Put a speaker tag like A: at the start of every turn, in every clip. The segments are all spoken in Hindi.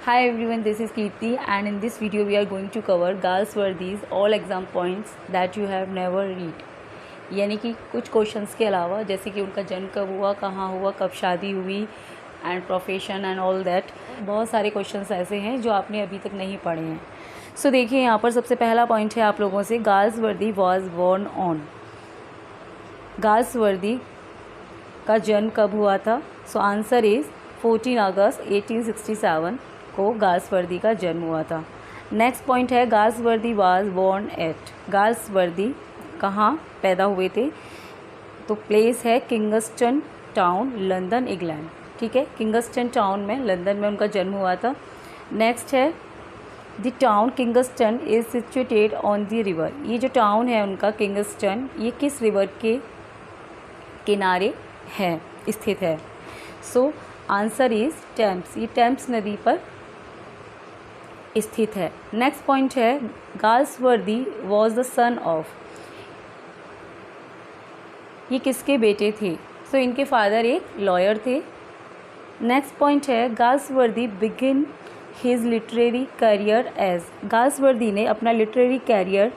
A: Hi everyone, this is Kirti and in this video we are going to cover Galsworthy's all exam points that you have never read। यानी कि कुछ क्वेश्चंस के अलावा जैसे कि उनका जन्म कब हुआ, कहाँ हुआ, कब शादी हुई and profession and all that, बहुत सारे क्वेश्चंस ऐसे हैं जो आपने अभी तक नहीं पढ़े हैं। सो देखिए यहाँ पर सबसे पहला पॉइंट है आप लोगों से, Galsworthy was born on. Galsworthy का जन्म कब हुआ था? सो आंसर इज़ 14 अगस्त 1867 को गाल्सवर्दी का जन्म हुआ था। नेक्स्ट पॉइंट है Galsworthy was born at. Galsworthy कहाँ पैदा हुए थे? तो प्लेस है किंगस्टन टाउन, लंदन, इंग्लैंड। ठीक है, किंगस्टन टाउन में, लंदन में उनका जन्म हुआ था। नेक्स्ट है the town Kingston is situated on the river. ये जो टाउन है उनका किंगस्टन, ये किस रिवर के किनारे है, स्थित है? So answer is Thames. ये टेम्स नदी पर स्थित है। नेक्स्ट पॉइंट है Galsworthy was the son of. ये किसके बेटे थे? सो इनके फादर एक लॉयर थे। नेक्स्ट पॉइंट है Galsworthy begin his literary career as. Galsworthy ने अपना लिटरेरी कैरियर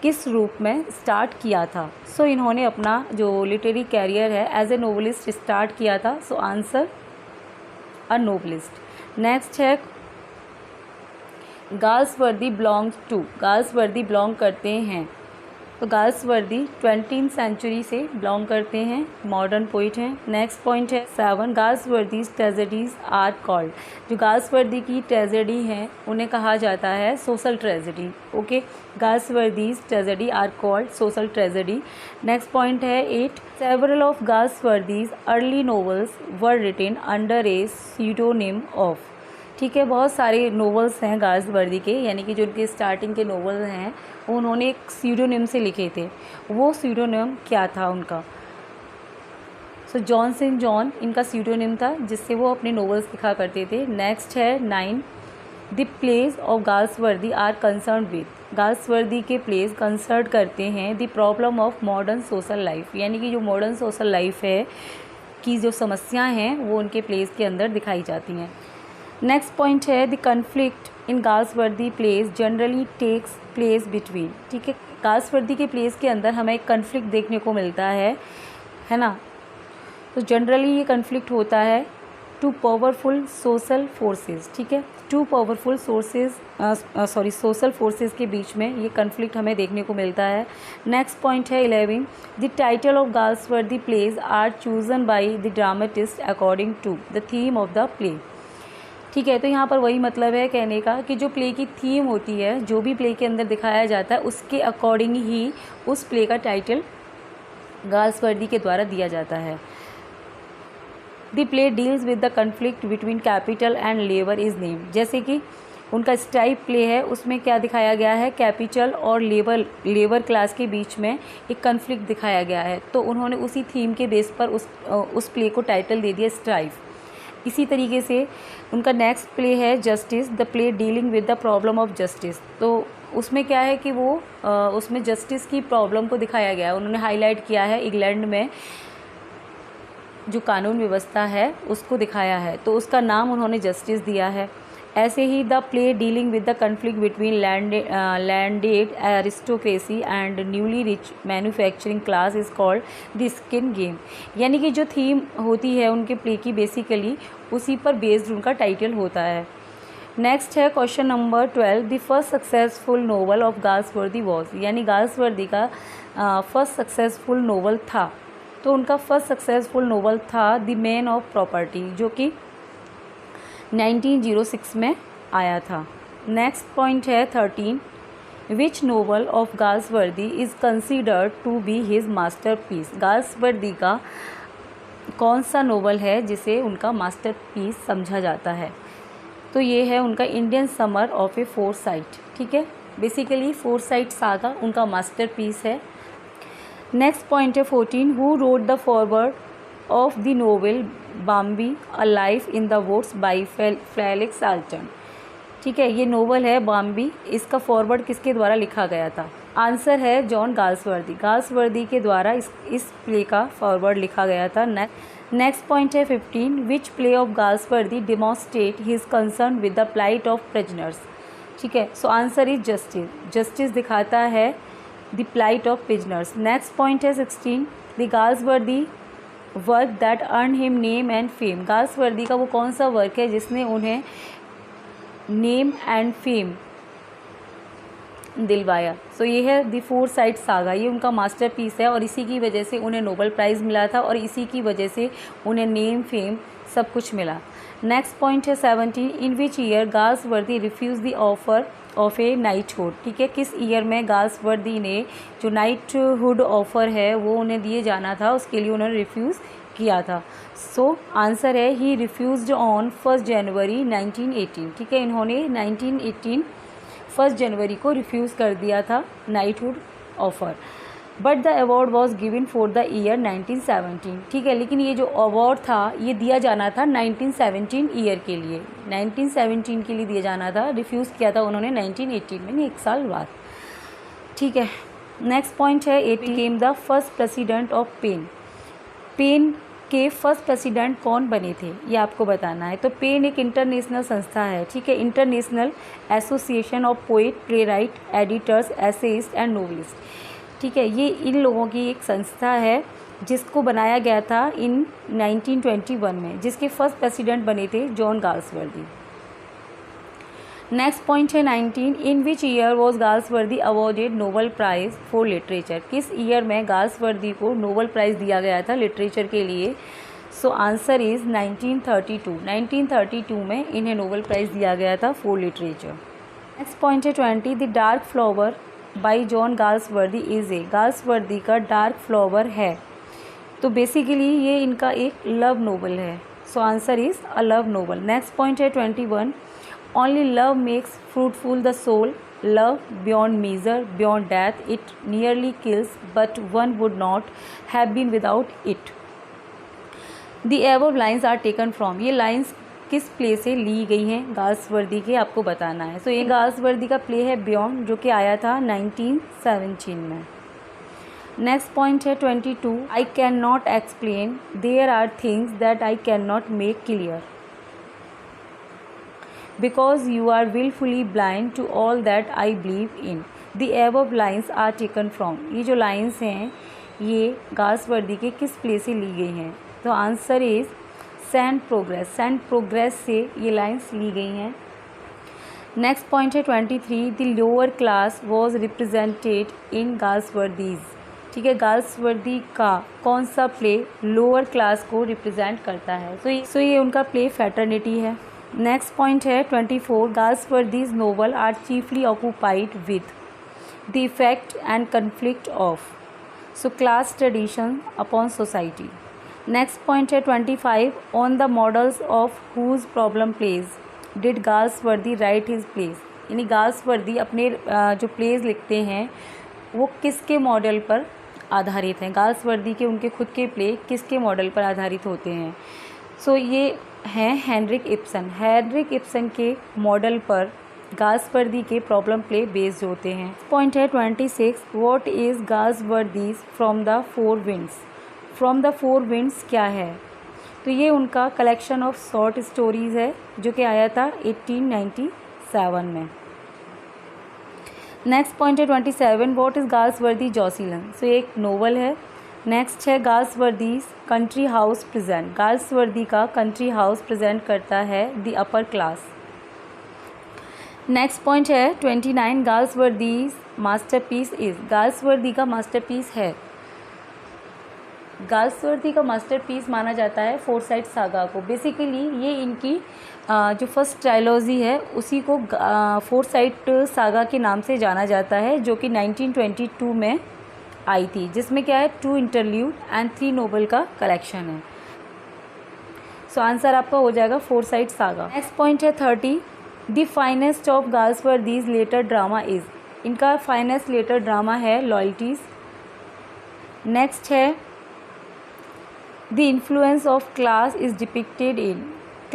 A: किस रूप में स्टार्ट किया था? सो इन्होंने अपना जो लिटरेरी कैरियर है एज ए नोवेलिस्ट स्टार्ट किया था। So answer a novelist. Next है Galsworthy belongs to. Galsworthy belong करते हैं, तो गाल्सवर्दी 20वीं सेंचुरी से बिलोंग करते हैं, मॉडर्न पोइट हैं। नेक्स्ट पॉइंट है 7 गाल्सवर्दीज ट्रेजेडीज आर कॉल्ड। जो गाल्सवर्दी की ट्रेजेडी हैं उन्हें कहा जाता है social tragedy. Okay, Galsworthy's tragedy are called social tragedy. Next point है 8 several of Galsworthy's early novels were written under a pseudonym of. ठीक है, बहुत सारे नोवेल्स हैं गाल्सवर्दी के, यानी कि जो उनके स्टार्टिंग के नोवेल हैं वो उन्होंने एक स्यूडोनिम से लिखे थे। वो स्यूडोनिम क्या था उनका? सो जॉन सेंट जॉन इनका स्यूडोनिम था जिससे वो अपने नोवेल्स लिखा करते थे। नेक्स्ट है 9 the plays of Galsworthy are concern with. Galsworthy के प्लेस कंसर्न करते हैं the problem of modern social life, यानी कि जो मॉडर्न सोशल लाइफ है की जो समस्याएं हैं वो उनके प्लेस के अंदर दिखाई जाती हैं। नेक्स्ट पॉइंट है the conflict in Galsworthy plays generally takes place between. ठीक है, गाल्सवर्दी के प्लेस के अंदर हमें एक कन्फ्लिक्ट देखने को मिलता है ना। तो जनरली ये कन्फ्लिक्ट होता है टू पावरफुल सोशल फोर्सेस। ठीक है, टू पावरफुल सोशल फोर्सेस के बीच में ये कन्फ्लिक्ट हमें देखने को मिलता है। नेक्स्ट पॉइंट है 11 the title of Galsworthy plays are chosen by the dramatist according to the theme of the play. ठीक है, तो यहाँ पर वही मतलब है कहने का कि जो प्ले की थीम होती है, जो भी प्ले के अंदर दिखाया जाता है उसके अकॉर्डिंग ही उस प्ले का टाइटल गाल्सवर्दी के द्वारा दिया जाता है। The play deals with the conflict between capital and labour is name. जैसे कि उनका स्टाइप प्ले है, उसमें क्या दिखाया गया है? कैपिटल और लेबर क्लास के बीच में एक कन्फ्लिक्ट दिखाया गया है, तो उन्होंने उसी थीम के बेस पर उस प्ले को टाइटल दे दिया स्ट्राइफ। इसी तरीके से उनका नेक्स्ट प्ले है justice, the play dealing with the problem of justice. तो उसमें क्या है कि वो उसमें जस्टिस की प्रॉब्लम को दिखाया गया है, उन्होंने हाईलाइट किया है इंग्लैंड में जो कानून व्यवस्था है उसको दिखाया है, तो उसका नाम उन्होंने जस्टिस दिया है। ऐसे ही the play dealing with the conflict between landed aristocracy and newly rich manufacturing class is called the skin game. यानी कि जो थीम होती है उनके प्ले की बेसिकली उसी पर बेस्ड उनका टाइटल होता है। नेक्स्ट है question number 12 the first successful novel of Galsworthy was. यानी गाल्सवर्दी का फर्स्ट सक्सेसफुल नोवेल था, तो उनका फर्स्ट सक्सेसफुल नोवेल था द मैन ऑफ प्रॉपर्टी, जो कि 1906 में आया था। नेक्स्ट पॉइंट है 13 which novel of Galsworthy is considered to be his masterpiece. Galsworthy का कौन सा नोवेल है जिसे उनका मास्टरपीस समझा जाता है? तो ये है उनका Indian summer of a Forsyte. ठीक है, बेसिकली फोरसाइट सागा उनका मास्टरपीस है। नेक्स्ट पॉइंट है 14 who wrote the foreword of the novel Bambi a life in the woods by Felix Salten. ठीक है, ये नोवेल है बाम्बी, इसका फॉरवर्ड किसके द्वारा लिखा गया था? आंसर है जॉन गाल्सवर्दी। गाल्सवर्दी के द्वारा इस प्ले का फॉरवर्ड लिखा गया था। नेक्स्ट पॉइंट है 15, which play of Galsworthy demonstrate his concern with the plight of prisoners. ठीक है, so answer is justice. Justice दिखाता है the plight of prisoners. Next point है 16, the Galsworthy work that earn him name and fame. Galsworthy का वो कौन सा वर्क है जिसने उन्हें नेम एंड फेम दिलवाया। सो ये है द फोर साइड सागा, ये उनका मास्टरपीस है और इसी की वजह से उन्हें नोबेल प्राइज़ मिला था और इसी की वजह से उन्हें नेम फेम सब कुछ मिला। नेक्स्ट पॉइंट है 17, in which year Galsworthy refuse the offer of a knighthood. ठीक है, किस ईयर में गाल्सवर्दी ने जो नाइटहुड ऑफ़र है वो उन्हें दिए जाना था, उसके लिए उन्होंने रिफ्यूज़ किया था। सो आंसर है ही रिफ्यूज़ड ऑन 1 जनवरी 1918। ठीक है, इन्होंने 1918 1 जनवरी को रिफ्यूज़ कर दिया था knighthood offer. But the award was given for the year 1917। ठीक है, लेकिन ये जो अवार्ड था ये दिया जाना था 1917 ईयर के लिए, 1917 के लिए दिया जाना था। रिफ्यूज़ किया था उन्होंने 1918 में, 1 साल बाद। ठीक है, नेक्स्ट पॉइंट है 18, became the first president of PEN. PEN के फर्स्ट प्रेसिडेंट कौन बने थे ये आपको बताना है। तो पेन एक इंटरनेशनल संस्था है। ठीक है, international association of poet, play right, editors, essayist and novelist. ठीक है, ये इन लोगों की एक संस्था है जिसको बनाया गया था इन 1921 में, जिसके फर्स्ट प्रेसिडेंट बने थे जॉन गाल्सवर्दी। नेक्स्ट पॉइंट है 19, in which year was Galsworthy awarded Nobel prize for literature. किस ईयर में गाल्सवर्दी को नोबेल प्राइज़ दिया गया था लिटरेचर के लिए। सो आंसर इज़ 1932। 1932 में इन्हें नोबेल प्राइज़ दिया गया था फॉर लिटरेचर। नेक्स्ट पॉइंट है 20, the dark flower by John Galsworthy is a. Galsworthy का डार्क फ्लावर है, तो बेसिकली ये इनका एक लव नोवेल है। So answer is a love novel. Next point है 21, only love makes fruitful the soul, love beyond measure, beyond death, it nearly kills but one would not have been without it. The above lines are taken from. ये लाइन्स किस प्ले से ली गई हैं गाल्सवर्दी के, आपको बताना है। सो ये गाल्सवर्दी का प्ले है बियॉन्ड, जो कि आया था 1917 में। नेक्स्ट पॉइंट है 22, I can not explain, there are things that I can not make clear, because you are wilfully blind to all that I believe in. The above lines are taken from. ये जो लाइन्स हैं ये गाल्सवर्दी के किस प्ले से ली गई हैं। तो answer is Saint Progress. Saint Progress से ये लाइन्स ली गई हैं। नेक्स्ट पॉइंट है 23, the lower class was represented in Galsworthy's. ठीक है, गाल्सवर्दी का कौन सा प्ले लोअर क्लास को रिप्रेजेंट करता है। सो ये उनका प्ले फ्रेटर्निटी है। नेक्स्ट पॉइंट है 24, Galsworthy's novel are chiefly occupied with the effect and conflict of so class tradition upon society. Next point है 25, on the models of whose problem plays did Galsworthy write his plays. यानी गाल्सवर्दी अपने जो प्लेज लिखते हैं वो किसके मॉडल पर आधारित हैं। गाल्सवर्दी के उनके खुद के प्ले किसके मॉडल पर आधारित होते हैं। सो ये हैं हेनरिक इब्सन। हेनरिक इब्सन के मॉडल पर गाल्सवर्दी के प्रॉब्लम प्ले बेस्ड होते हैं। पॉइंट है 26, what is Galsworthy's from the four winds. From the four winds क्या है। तो ये उनका कलेक्शन ऑफ शॉर्ट स्टोरीज़ है जो कि आया था 1897 में। नेक्स्ट पॉइंट है 27, व्हाट इज़ गाल्सवर्दी जोसीलन। सो एक नोवेल है। नेक्स्ट है Galsworthy's country house present. Galsworthy का कंट्री हाउस प्रेजेंट करता है the upper class. Next point है 29, गाल्सवर्दीज मास्टरपीस इज़। गाल्सवर्दी का मास्टरपीस है। गाल्सवर्दी का मास्टरपीस माना जाता है फोरसाइट सागा को। बेसिकली ये इनकी जो फर्स्ट ट्रायलॉजी है उसी को फोरसाइट सागा के नाम से जाना जाता है, जो कि 1922 में आई थी, जिसमें क्या है 2 इंटरल्यूड एंड 3 नोवेल का कलेक्शन है। सो आंसर आपका हो जाएगा फोरसाइट सागा। नेक्स्ट पॉइंट है 30, the finest of Galsworthy's later drama is. इनका फाइनेस्ट लेटर ड्रामा है लॉयल्टीज़। नेक्स्ट है the influence of class is depicted in.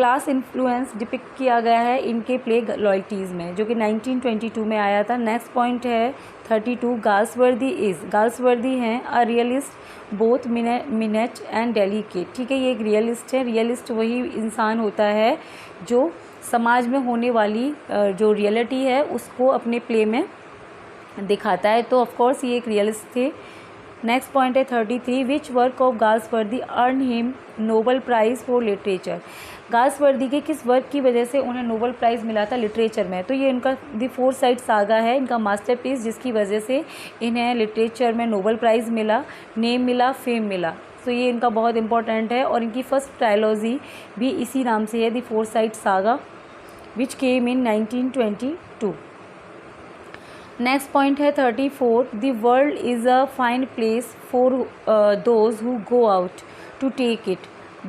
A: Class influence depict किया गया है इनके प्ले लॉयल्टीज़ में, जो कि 1922 में आया था। नेक्स्ट पॉइंट है 32, गाल्सवर्दी हैं अ realist both minute and delicate. ठीक है, ये एक रियलिस्ट है। रियलिस्ट वही इंसान होता है जो समाज में होने वाली जो रियलिटी है उसको अपने प्ले में दिखाता है, तो ऑफकोर्स ये एक रियलिस्ट थे। नेक्स्ट पॉइंट है 33, which work of Galsworthy earn him Nobel prize for literature. Galsworthy के किस वर्क की वजह से उन्हें नोबल प्राइज़ मिला था लिटरेचर में, तो ये इनका द फोरसाइट सागा है, इनका मास्टरपीस, जिसकी वजह से इन्हें लिटरेचर में नोबल प्राइज़ मिला, नेम मिला, फेम मिला। तो ये इनका बहुत इंपॉर्टेंट है, और इनकी फर्स्ट ट्रायलॉजी भी इसी नाम से है, the Forsyte Saga, which came in 1922। Next point है 34, the world is a fine place for those who go out to take it,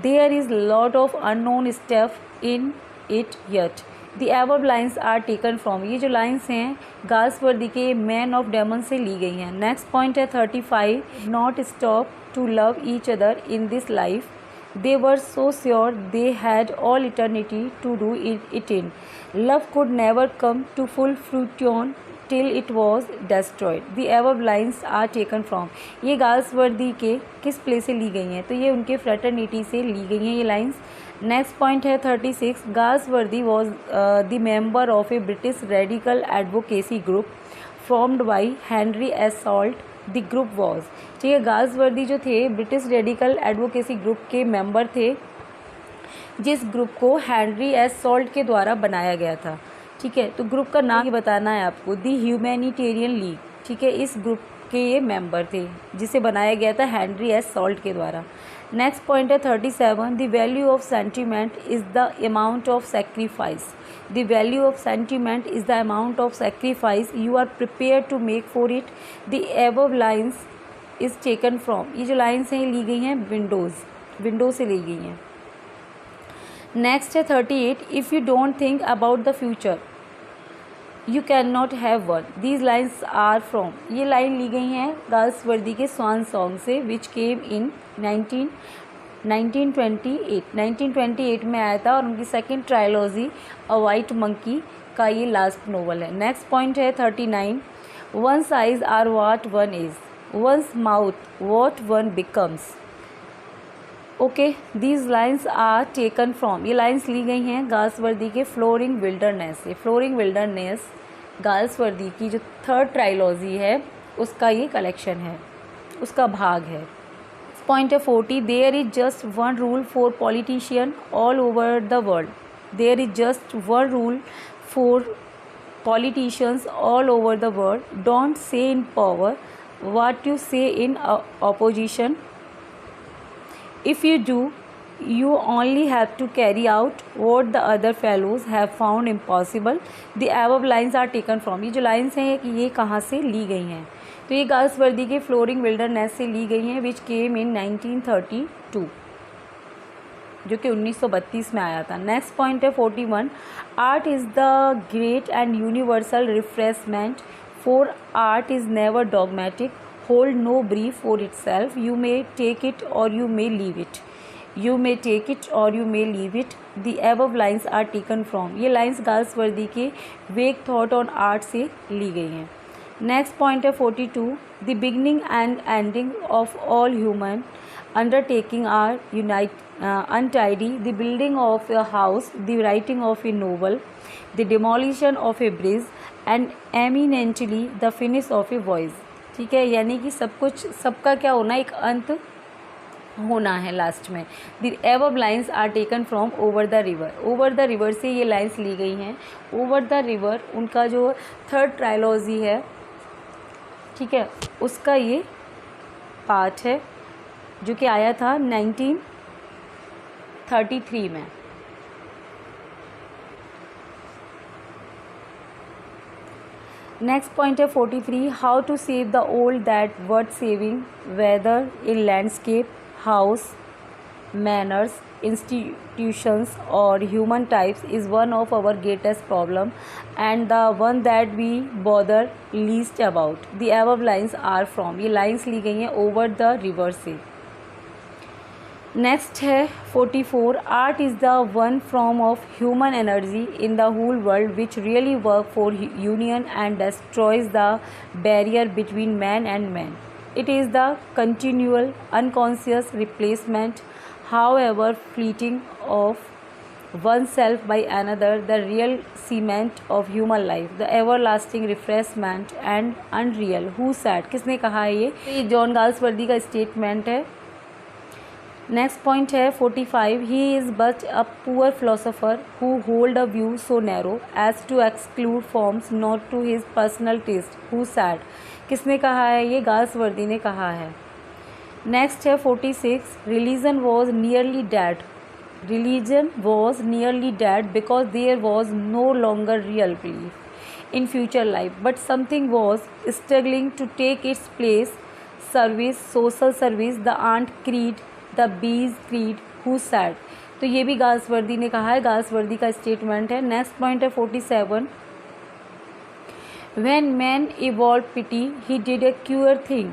A: there is lot of unknown stuff in it yet, the above lines are taken from. ये जो लाइन्स हैं गाल्सवर्दी के मैन ऑफ डेमन से ली गई हैं। नेक्स्ट पॉइंट है 35, not stop to love each other in this life, they were so sure they had all eternity to do it in, love could never come to full fruition till it was destroyed, the above lines are taken from। ये गाल्सवर्दी के किस प्ले से ली गई हैं, तो ये उनके फ्रेटर्निटी से ली गई हैं ये लाइन्स। नेक्स्ट पॉइंट है 36, Galsworthy was the member of A British radical advocacy group formed by Henry S salt, the group was. ठीक है, गाल्सवर्दी जो थे ब्रिटिश रेडिकल एडवोकेसी ग्रुप के मेंबर थे, जिस ग्रुप को हेनरी एस सॉल्ट के द्वारा बनाया गया था। ठीक है, तो ग्रुप का नाम ही बताना है आपको, द ह्यूमैनिटेरियन लीग। ठीक है, इस ग्रुप के ये मेंबर थे जिसे बनाया गया था हेनरी एस सॉल्ट के द्वारा। नेक्स्ट पॉइंट है 37, the value of sentiment is the amount of sacrifice, the value of sentiment is the amount of sacrifice you are prepare to make for it, the above lines is taken from. ये जो लाइन्स हैं ये ली गई हैं विंडो से ली गई हैं। नेक्स्ट है 38, if you don't think about the future you can not have one, these lines are from. ये लाइन ली गई हैं गाल्सवर्दी के स्वान सॉन्ग से, विच केम इन 1928 में आया था, और उनकी second trilogy a White Monkey का ये लास्ट नोवेल है। नेक्स्ट पॉइंट है 39, once eyes are what one is, once mouth what one becomes. Okay, these lines are taken from. ये लाइन्स ली गई हैं गाल्सवर्दी के फ्लोरिंग विल्डरनेस से। फ्लोरिंग विल्डरनेस गाल्सवर्दी की जो थर्ड ट्रायलॉजी है उसका ये कलेक्शन है, उसका भाग है। पॉइंट है 40, there is just one rule for politician all over the world, there is just one rule for politicians all over the world, don't say in power what you say in opposition, if you do you only have to carry out what the other fellows have found impossible, the above lines are taken from। ये जो लाइन्स हैं ये कहाँ से ली गई हैं, तो ये गाल्सवर्दी के फ्लोरिंग विल्डरनेस से ली गई हैं, विच केम इन 1932, जो कि 1932 में आया था। नेक्स्ट पॉइंट है 41, art is the great and universal refreshment, for art is never dogmatic, hold no brief for it self, you may take it or you may leave it, you may take it or you may leave it, the above lines are taken from. ये लाइन्स गाल्सवर्दी के वेक थॉट ऑन आर्ट से ली गई हैं। नेक्स्ट पॉइंट है 42, the beginning and ending of all human undertaking are untidy, the building of a house, the writing of a novel, the demolition of a bridge, and eminently the finish of a voice। ठीक है, यानी कि सब कुछ, सबका क्या होना, एक अंत होना है लास्ट में। The above lines are taken from over the river। over the river से ये लाइन्स ली गई हैं। over the river उनका जो थर्ड ट्रायलॉजी है, ठीक है, उसका ये पार्ट है जो कि आया था 1933 में। नेक्स्ट पॉइंट है 43, how to save the old that worth saving, whether in landscape, house, manners, institutions or human types is one of our greatest problem and the one that we bother least about, the above lines are from. ये लाइन्स ली गई हैं ओवर द रिवर से। नेक्स्ट है 44, art is the one form of human energy in the whole world which really work for union and destroys the barrier between man and man. It is the continual, unconscious replacement, however fleeting, of oneself by another, the real cement of human life, the everlasting refreshment and unreal. Who said? किसने कहा है ये जॉन गाल्सवर्दी का स्टेटमेंट है. नेक्स्ट पॉइंट है 45, he is but a poor philosopher who hold a view so narrow as to exclude forms not to his personal taste. Who said? किसने कहा है ये? गाल्सवर्दी ने कहा है. नेक्स्ट है 46, religion was nearly dead. Religion was nearly dead because there was no longer real belief in future life, but something was struggling to take its place. Service, social service, the ant creed, the bees creed. Who said? तो ये भी गाल्सवर्दी ने कहा है, गाल्सवर्दी का स्टेटमेंट है. नेक्स्ट पॉइंट है 47, when man evolved pity, he did a cruel thing,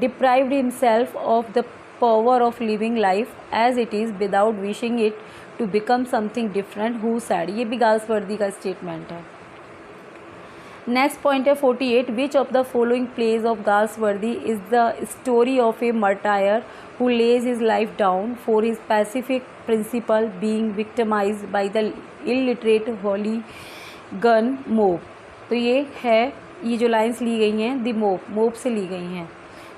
A: deprived himself of the power of living life as it is without wishing it to become something different. Who said? ये भी गाल्सवर्दी का स्टेटमेंट है. नेक्स्ट पॉइंट है 48, which of the following plays of Galsworthy is the story of a martyr who lays his life down for his pacific principle, being victimized by the illiterate hooligan mob. तो ये है, ये जो लाइन्स ली गई हैं द मोब से ली गई हैं.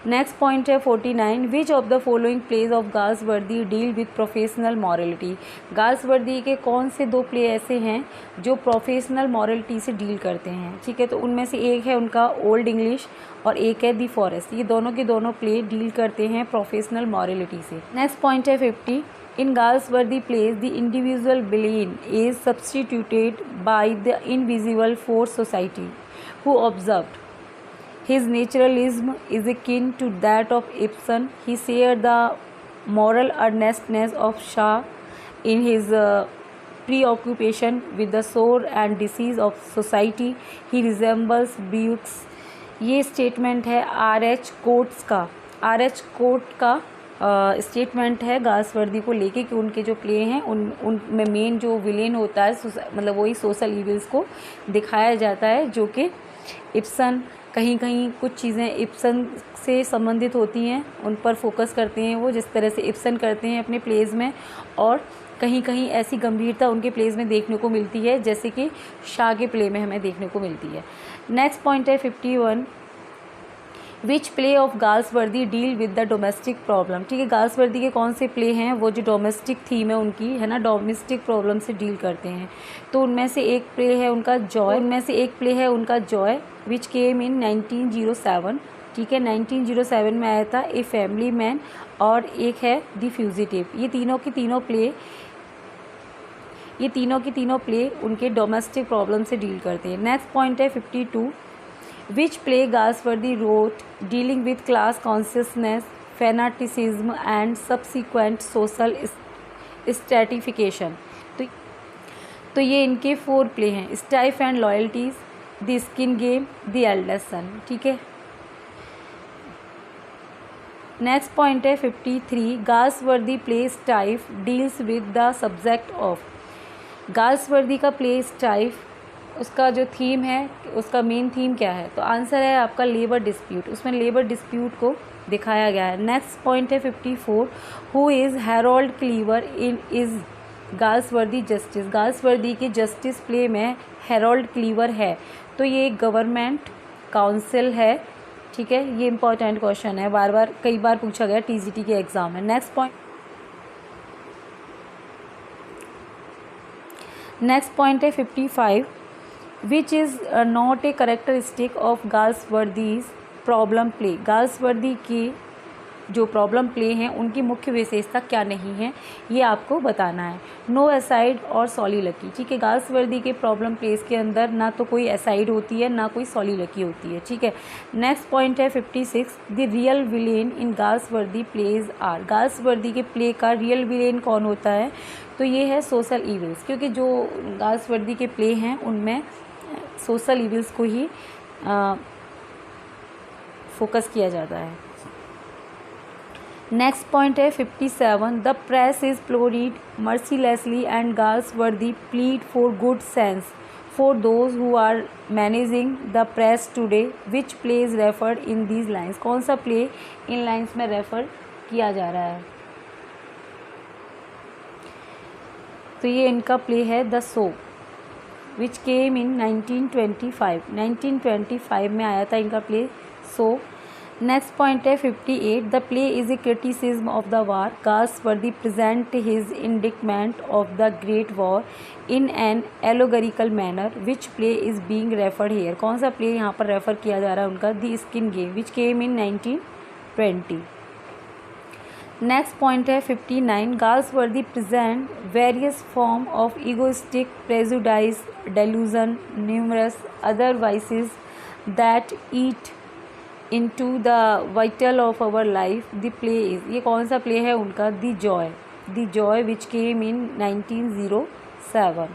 A: नेक्स्ट पॉइंट है 49, विच of the following plays of Galsworthy deal with professional morality. Galsworthy के कौन से दो प्ले ऐसे हैं जो प्रोफेशनल मॉरलिटी से डील करते हैं. ठीक है, तो उनमें से एक है उनका ओल्ड इंग्लिश और एक है दी फॉरेस्ट. ये दोनों के दोनों प्ले डील करते हैं प्रोफेशनल मॉरलिटी से. नेक्स्ट पॉइंट है 50, in Galsworthy plays the individual villain is substituted by the invisible force society who observed. His naturalism is akin to that of Ibsen. He shared the moral earnestness of Shaw in his preoccupation with the sore and disease of society. He resembles Brooks. ये स्टेटमेंट है R.H. कोट्स का. R.H. कोट का स्टेटमेंट है गाल्सवर्दी को लेके कि उनके जो प्ले हैं उनमें मेन जो विलेन होता है मतलब वही सोशल इविल्स को दिखाया जाता है, जो कि इब्सन कहीं कहीं कुछ चीज़ें इब्सन से संबंधित होती हैं, उन पर फोकस करते हैं वो जिस तरह से इब्सन करते हैं अपने प्लेज में, और कहीं कहीं ऐसी गंभीरता उनके प्लेज में देखने को मिलती है जैसे कि शाह के प्ले में हमें देखने को मिलती है. नेक्स्ट पॉइंट है 51, विच play of Galsworthy deal with the domestic problem. ठीक है, गाल्सवर्दी के कौन से प्ले हैं वो जो डोमेस्टिक थीम है उनकी है ना, डोमेस्टिक प्रॉब्लम से डील करते हैं. तो उनमें से एक प्ले है उनका जॉय, विच केम इन 1907. ठीक है, 1907 में आया था ए फैमिली मैन, और एक है द फ्यूजिटिव. ये तीनों की तीनों प्ले उनके डोमेस्टिक प्रॉब्लम से डील करते हैं. नेक्स्ट पॉइंट है 52, which play Galsworthy wrote dealing with class consciousness, fanaticism and subsequent social stratification. तो ये इनके 4 प्ले हैं, Strife and Loyalties, the skin game, the eldest son. ठीक है. नेक्स्ट पॉइंट है 53, Galsworthy play Strife deals with the subject of. Galsworthy का प्ले स्टाइफ, उसका जो थीम है, उसका मेन थीम क्या है? तो आंसर है आपका लेबर डिस्प्यूट. उसमें लेबर डिस्प्यूट को दिखाया गया है. नेक्स्ट पॉइंट है 54, who is Harold Cleaver in is Galsworthy Justice. Galsworthy के जस्टिस प्ले में हैरोल्ड क्लीवर है, तो ये एक गवर्नमेंट काउंसिल है. ठीक है, ये इंपॉर्टेंट क्वेश्चन है, कई बार पूछा गया टीजीटी के एग्जाम में. नेक्स्ट पॉइंट है 55, which is not a characteristic of Galsworthy's problem play. Galsworthy की जो प्रॉब्लम प्ले हैं उनकी मुख्य विशेषता क्या नहीं है ये आपको बताना है. नो एसाइड और सॉलिलकी. ठीक है, गाल्सवर्दी के प्रॉब्लम प्लेस के अंदर ना तो कोई एसाइड होती है ना कोई सॉलिलकी होती है. ठीक है. नेक्स्ट पॉइंट है 56, the real villain in Galsworthy plays are. Galsworthy के प्ले का रियल विलेन कौन होता है? तो ये है सोशल इविल्स, क्योंकि जो गाल्सवर्दी के प्ले हैं उनमें सोशल इविल्स को ही फोकस किया जाता है. नेक्स्ट पॉइंट है 57, the press is pilloried mercilessly and Galsworthy plead for good sense for those who are managing the press today, which play is referred in these lines. कौन सा प्ले इन लाइन्स में रेफर किया जा रहा है? तो ये इनका प्ले है द शो, विच केम इन 1925। 1925 में आया था इनका प्ले शो। नेक्स्ट पॉइंट है 58, the play is a criticism of the war. Galsworthy present his indictment of the great war in an allegorical manner, which play is being referred here. कौन सा प्ले यहाँ पर रेफर किया जा रहा है उनका? The skin game, which came in 1920। Next point है 59, Galsworthy present various form of egoistic prejudice delusion numerous other vices that eat into the vital of our life। the play is, ये कौन सा प्ले है उनका? the joy which came in 1907।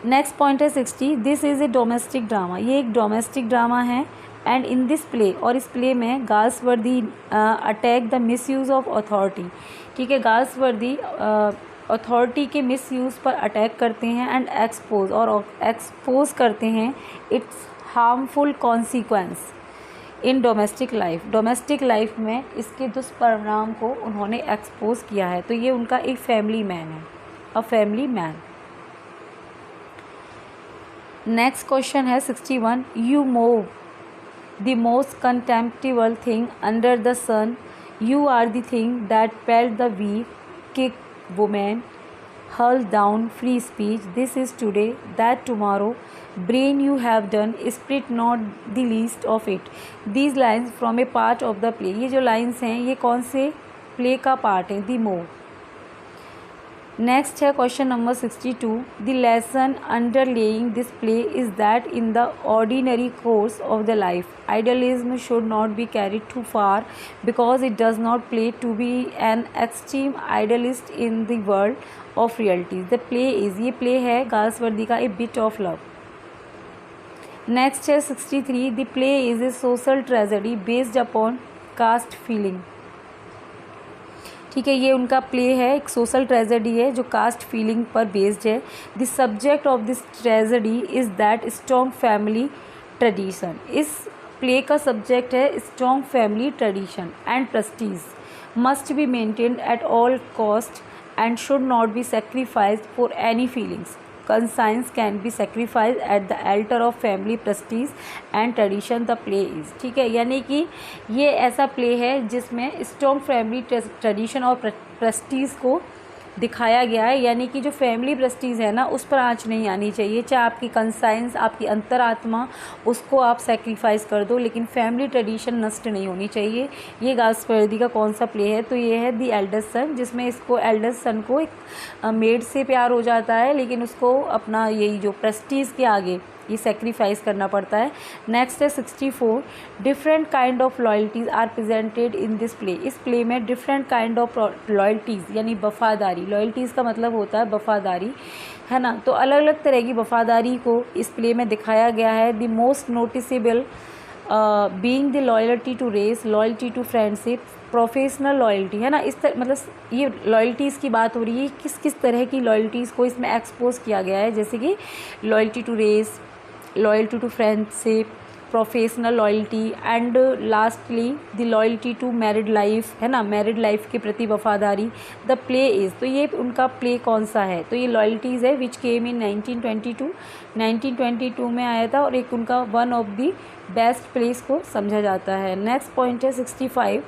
A: Next point है 60, this is a domestic drama. ये एक डोमेस्टिक ड्रामा है एंड इन दिस प्ले, और इस प्ले में Galsworthy attack the misuse of authority. ठीक है, गाल्सवर्दी अथॉरिटी के मिसयूज़ पर अटैक करते हैं एंड एक्सपोज करते हैं it's harmful consequence in domestic life. Domestic life में इसके दुष्परिणाम को उन्होंने एक्सपोज किया है। तो ये उनका एक फैमिली मैन है, a family man. Next question है 61, you move the most contemptible thing under the sun, you are the thing that pelt the weak, kick women, hurl down free speech, this is today, that tomorrow, brain you have done, spirit not the least of it। These lines from a part of the play। ये जो lines हैं ये कौन से प्ले का पार्ट है? The move. नेक्स्ट है question number 62, the lesson underlying this play is that in the ordinary course of the life idealism should not be carried too far because it does not play to be an extreme idealist in the world of realities. The play is, ये प्ले है गाल्सवर्दी का a bit of love. Next है 63, the play is a social tragedy based upon cast feeling. ठीक है, ये उनका प्ले है, एक सोशल ट्रेजेडी है जो कास्ट फीलिंग पर बेस्ड है। The subject of this tragedy is that strong family tradition. इस प्ले का सब्जेक्ट है strong family tradition and Prestige must be maintained at all cost and should not B sacrificed for any feelings. conscience can be sacrificed at the altar of family prestige and tradition the play is। ठीक है, यानी कि ये ऐसा प्ले है जिसमें स्ट्रॉन्ग फैमिली ट्रेडिशन और प्रेस्टीज को दिखाया गया है, यानी कि जो फैमिली प्रेस्टीज है ना उस पर आँच नहीं आनी चाहिए। चाहे आपकी कंसाइंस, आपकी अंतरात्मा, उसको आप सेक्रीफाइस कर दो, लेकिन फैमिली ट्रेडिशन नष्ट नहीं होनी चाहिए। ये गाल्सवर्दी का कौन सा प्ले है? तो ये है दी एल्डेस्ट सन, जिसमें इसको एल्डेस्ट सन को एक मेड से प्यार हो जाता है, लेकिन उसको अपना यही जो प्रेस्टीज के आगे ये सेक्रीफाइस करना पड़ता है। नेक्स्ट है 64, different kind of loyalties are presented in this play. इस प्ले में डिफरेंट काइंड ऑफ लॉयल्टीज़ यानी वफादारी, लॉयल्टीज़ का मतलब होता है वफादारी, है ना। तो अलग अलग तरह की वफादारी को इस प्ले में दिखाया गया है। The most noticeable being the loyalty to race, loyalty to friendship, professional loyalty, है ना। इस तरह मतलब ये लॉयल्टीज़ की बात हो रही है, किस किस तरह की लॉयल्टीज़ को इसमें एक्सपोज किया गया है, जैसे कि loyalty to race, loyalty to friendship, professional loyalty and lastly the loyalty to married life, है ना, मैरिड लाइफ के प्रति वफादारी। द प्ले इज़, तो ये उनका प्ले कौन सा है? तो ये लॉयल्टीज़ है विच केम इन 1922 में आया था और एक उनका one of the best place को समझा जाता है। नेक्स्ट पॉइंट है 65,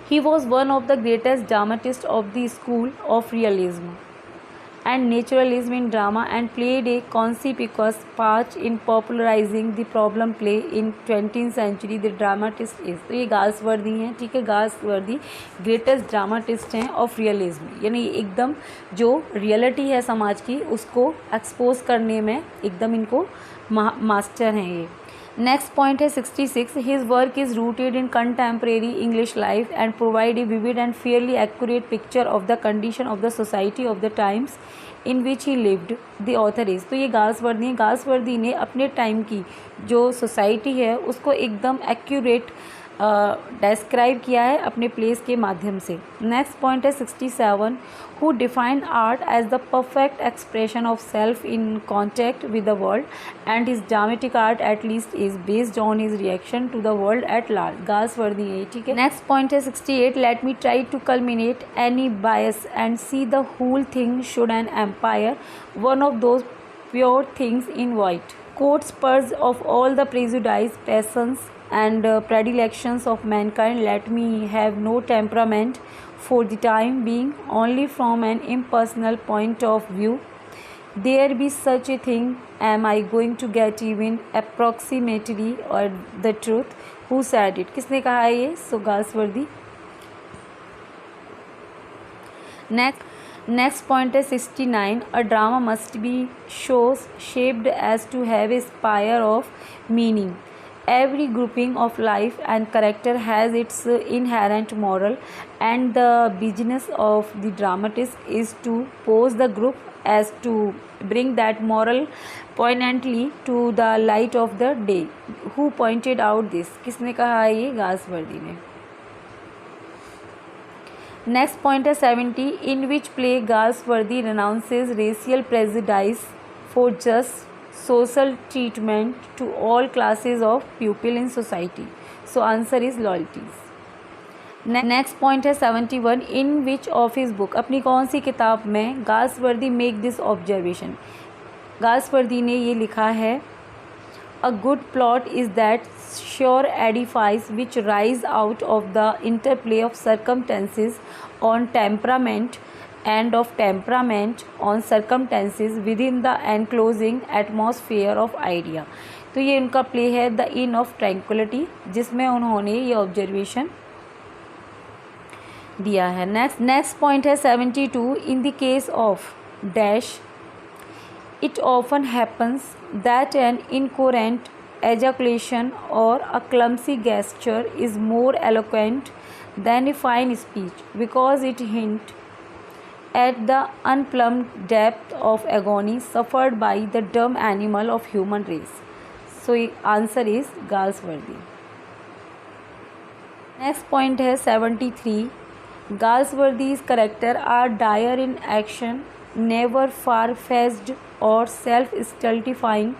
A: he was one of the greatest dramatists of the school of realism and naturalism in drama and played a conspicuous part in popularizing the problem play in 20th century। the dramatist is, तो ये गाल्सवर्दी हैं। ठीक है, गाल्सवर्दी ग्रेटेस्ट ड्रामाटिस्ट हैं ऑफ रियलिज्म, यानी एकदम जो रियलिटी है समाज की उसको एक्सपोज करने में एकदम इनको मास्टर हैं ये। नेक्स्ट पॉइंट है 66, his work is rooted in contemporary English life and provide a vivid and Fairlie accurate picture of the condition of the society of the times in which he lived. The author is, तो ये गाल्सवर्दी ने अपने टाइम की जो सोसाइटी है उसको एकदम एक्यूरेट डिस्क्राइब किया है अपने प्लेस के माध्यम से। नेक्स्ट पॉइंट है 67, who defined art as the perfect expression of self in contact with the world and his dramatic art at least is based on his reaction to the world at large. Galsworthy है, ठीक है। नेक्स्ट पॉइंट है 68, let me try to culminate any bias and see the whole thing should an empire one of those pure things in white coats purse of all the prejudice पैसन्स and predilections of mankind. Let me have no temperament for the time being, only from an impersonal point of view. There be such a thing, am I going to get even approximately or the truth? Who said it? किसने कहा है ये? So Galsworthy. Next point है 69, a drama must be so shaped as to have a spire of meaning. Every grouping of life and character has its inherent moral, and the business of the dramatist is to pose the group as to bring that moral poignantly to the light of the day. Who pointed out this? किसने कहा है ये? गाल्सवर्दी ने। नेक्स्ट पॉइंट है 70, in which play Galsworthy renounces racial prejudice for just social treatment to all classes of people in society. So answer is loyalties. Next point है 71, in which of his book, अपनी कौन सी किताब में Galsworthy make this observation? Galsworthy ने ये लिखा है, a good plot is that sure edifice which rise out of the interplay of circumstances on temperament and of temperament on circumstances within the enclosing atmosphere of idea. तो ये उनका प्ले है द इन ऑफ ट्रैंक्विलिटी, जिसमें उन्होंने ये ऑब्जर्वेशन दिया है। नेक्स्ट पॉइंट है 72, in the case of dash it often happens that an incoherent ejaculation or a clumsy gesture is more eloquent than a fine speech, because it hints at the unplumbed depth of agony suffered by the dumb animal of human race. So answer is Galsworthy. Next point है 73, Galsworthy's character are dire in action, never far-fetched or self-stultifying.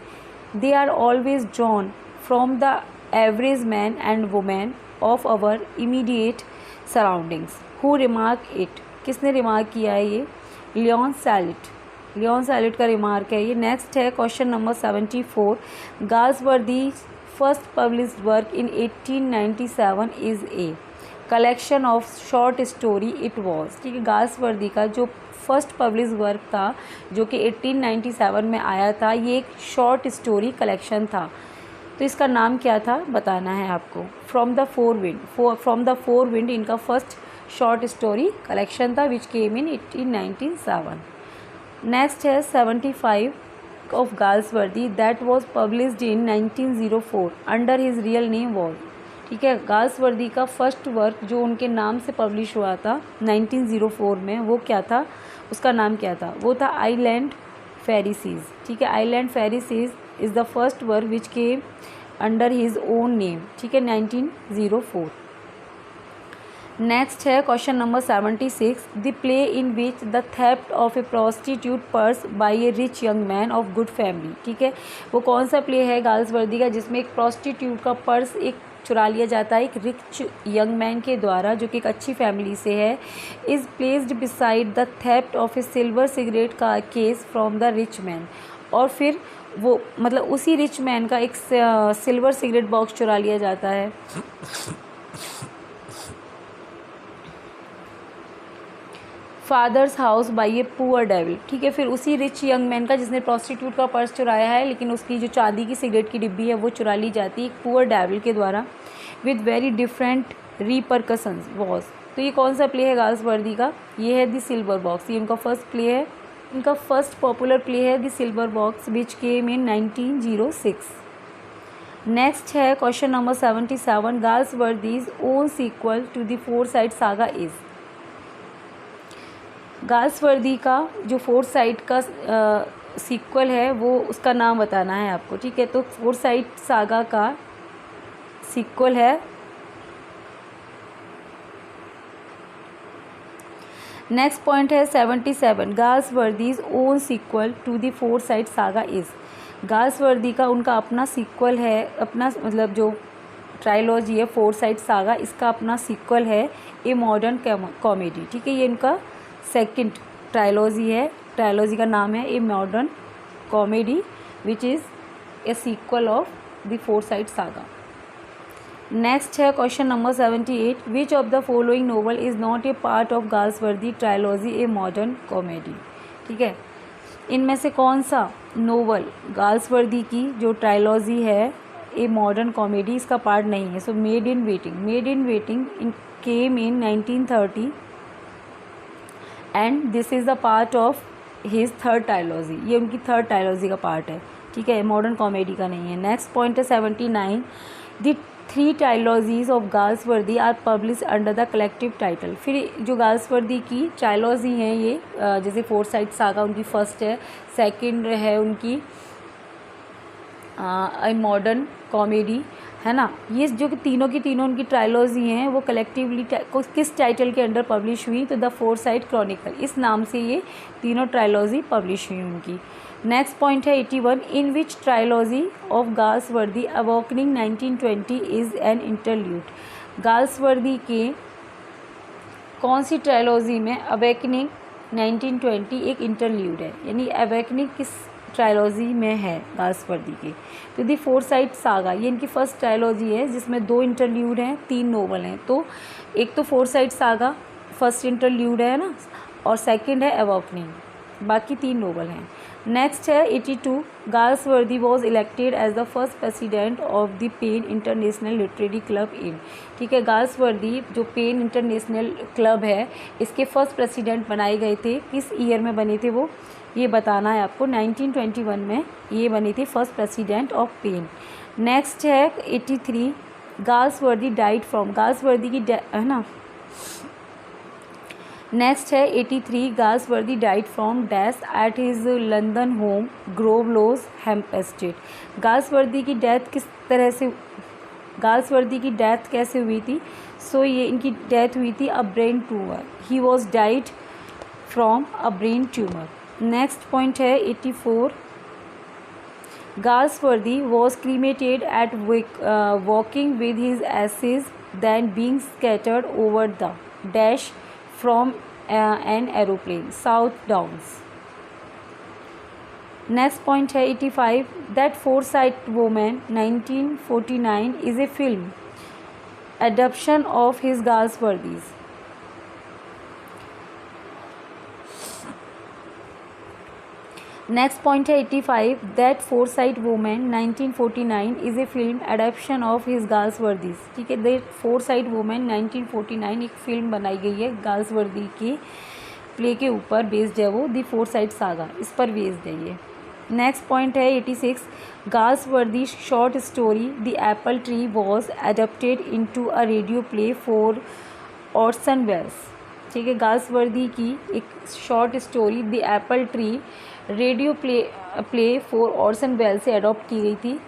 A: They are always drawn from the average man and woman of our immediate surroundings. Who remarked it? किसने रिमार्क किया है ये? लियोन सैलिट का रिमार्क है ये। नेक्स्ट है question number 74, Galsworthy first published work in 1897 is a collection of short story it was. ठीक है, गाल्सवर्दी का जो फर्स्ट पब्लिश वर्क था जो कि 1897 में आया था, ये एक शॉर्ट स्टोरी कलेक्शन था। तो इसका नाम क्या था बताना है आपको। फ्रॉम द फोर विंड इनका फर्स्ट शॉर्ट स्टोरी कलेक्शन था विच केम इन 1897। नेक्स्ट है 75 of Galsworthy that was published in 1904 under his real name was. ठीक है, गाल्सवर्दी का फर्स्ट वर्क जो उनके नाम से पब्लिश हुआ था 1904 में, वो क्या था, उसका नाम क्या था? वो था आइलैंड फेरिसीज। ठीक है, Island Pharisees is the first work which came under his own name. ठीक है, 1904। नेक्स्ट है question number 76, the play in which the theft of a prostitute purse by a rich young man of good family. ठीक है, वो कौन सा प्ले है गाल्सवर्दी का जिसमें एक प्रोस्टिट्यूट का पर्स एक चुरा लिया जाता है एक रिच यंग मैन के द्वारा जो कि एक अच्छी फैमिली से है। Is placed beside the theft of a silver cigarette का case from the rich man. और फिर वो मतलब उसी रिच मैन का एक सिल्वर सिगरेट बॉक्स चुरा लिया जाता है। Fathers house by a poor devil. ठीक है, फिर उसी रिच यंग मैन का जिसने प्रोस्टिट्यूट का पर्स चुराया है लेकिन उसकी जो चांदी की सिगरेट की डिब्बी है वो चुरा ली जाती है एक पुअर डेविल के द्वारा with very different repercussions was. तो ये कौन सा प्ले है गाल्सवर्दी का? ये है द सिल्वर बॉक्स। ये इनका फर्स्ट प्ले है, इनका फर्स्ट पॉपुलर प्ले है the silver box which came in 1906। Next है question number 77, Galsworthy's own sequel to the Forsyte saga is. Galsworthy का जो फोरसाइट का सीक्वल है वो उसका नाम बताना है आपको। ठीक है, तो फोरसाइट सागा का सीक्वल है नेक्स्ट पॉइंट है 77, Galsworthy's own sequel to the Forsyte saga is. Galsworthy का उनका अपना सीक्वल है, अपना मतलब जो ट्रायलॉजी है फोरसाइट सागा, इसका अपना सीक्वल है ए मॉडर्न कॉमेडी। ठीक है, ये इनका सेकंड ट्रायलॉजी है, ट्रायलॉजी का नाम है a modern comedy which is a sequel of the Forsyte saga. Next है question number 78, which of the following novel is not a part of Galsworthy trilogy a modern comedy. ठीक है, इनमें से कौन सा नोवेल गाल्सवर्दी की जो ट्रायलॉजी है ए मॉडर्न कॉमेडी इसका पार्ट नहीं है। So made in waiting, made in waiting came in 1930 and this is the part of his third trilogy, ये उनकी थर्ड ट्रायलॉजी का पार्ट है। ठीक है, मॉडर्न कॉमेडी का नहीं है। नेक्स्ट पॉइंट है 79, the 3 trilogies of Galsworthy are publish under the collective title. फिर जो गाल्सवर्दी की ट्रायलॉजी हैं ये जैसे फोरसाइट सागा उनकी फर्स्ट है, सेकंड है उनकी मॉडर्न कॉमेडी, है ना। ये जो कि तीनों की तीनों उनकी ट्रायलॉजी हैं वो कलेक्टिवली किस टाइटल के अंडर पब्लिश हुई, तो द फोरसाइट क्रॉनिकल, इस नाम से ये तीनों ट्रायलॉजी पब्लिश हुई उनकी। नेक्स्ट पॉइंट है 81, in which trilogy of Galsworthy awakening 1920 is an interlude. Galsworthy के कौन सी ट्रायलॉजी में अवेकनिंग 1920 एक इंटरल्यूड है, यानी अवेकनिंग किस ट्रायलॉजी में है गाल्सवर्दी के। तो दी फोरसाइट सागा ये इनकी फर्स्ट ट्रायलॉजी है जिसमें 2 इंटरल्यूड हैं, 3 नोवेल हैं। तो एक तो फोरसाइट सागा फर्स्ट इंटरल्यूड है ना, और सेकंड है अवॉकनिंग, बाकी 3 नोवेल हैं। नेक्स्ट है 82, Galsworthy was elected as the first president of the PEN international literary club in. ठीक है, गाल्सवर्दी जो पेन इंटरनेशनल क्लब है इसके फर्स्ट प्रेसिडेंट बनाए गए थे। किस ईयर में बने थे वो ये बताना है आपको। 1921 में ये बनी थी first president of PEN. Next है 83, गाल्सवर्दी डाइड फ्रॉम, गाल्सवर्दी की है ना। नेक्स्ट है 83, Galsworthy died from dash at his London home Grove Lodge Hampstead. Galsworthy की डेथ किस तरह से, गाल्सवर्दी की डेथ कैसे हुई थी। सो ये इनकी डेथ हुई थी a brain tumour, he was died from a brain tumour. Next point है 84, Galsworthy was cremated at Woking with his ashes then being scattered over the dash from an aeroplane South Downs. Next point है 85, that Forsyte woman 1949 is a film adaptation of his Galsworthy's. Next point है 85, that Forsyte woman 1949 is a film adaptation of his Galsworthy's. ठीक है, दैट फोरसाइट वुमेन 1949 एक फिल्म बनाई गई है गाल्सवर्दी के प्ले के ऊपर बेस्ड है वो, दी फोरसाइट सागा, इस पर बेस्ड है ये। नेक्स्ट पॉइंट है 86, Galsworthy short story the Apple Tree was adapted into a radio play for Orson Welles. ठीक है, गाल्सवर्दी की एक short story the Apple Tree radio play for Orson Welles से अडॉप्ट की गई थी।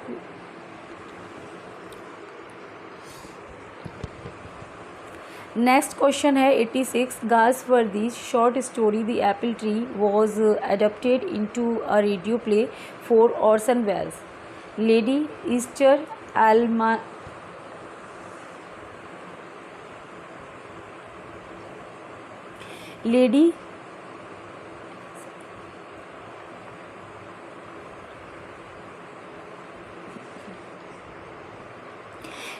A: नेक्स्ट क्वेश्चन है 86, Galsworthy short story the Apple Tree was adapted into a radio play for Orson Welles. Lady Esther Elma Lady